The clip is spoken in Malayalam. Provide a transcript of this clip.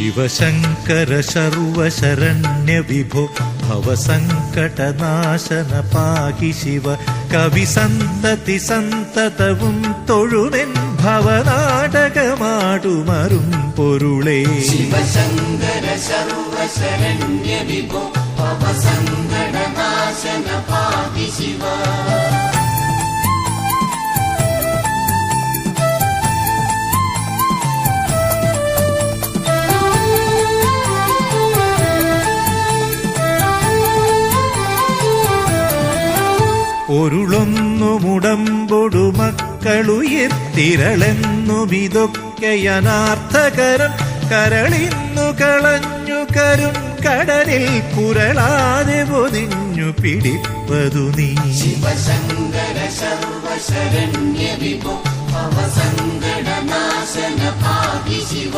ശിവശങ്കര സർവശരണ്യ വിഭോ ഭവസങ്കടനാശന പാഹി ശിവ കവിസന്തതി സന്തതവും തൊഴുമെൻ ഭവനാടകമാടുമറും പൊരുളേ. ശിവശങ്കര സർവശരണ്യ വിഭോ ഭവസങ്കടനാശന പാഹി ശിവ. പൊരുളൊന്നുമുടമ്പൊടു മക്കളുയർത്തിരളെന്നുമിതൊക്കെയനാർത്ഥകരം കരളിന്നു കളഞ്ഞു കരും കടലിൽ പുരളാതെ പൊതിഞ്ഞു പിടിപ്പതു നീ. ശിവശങ്കര സർവശരണ്യ വിഭോ ഭവസങ്കടനാശന പാഹി ശിവ.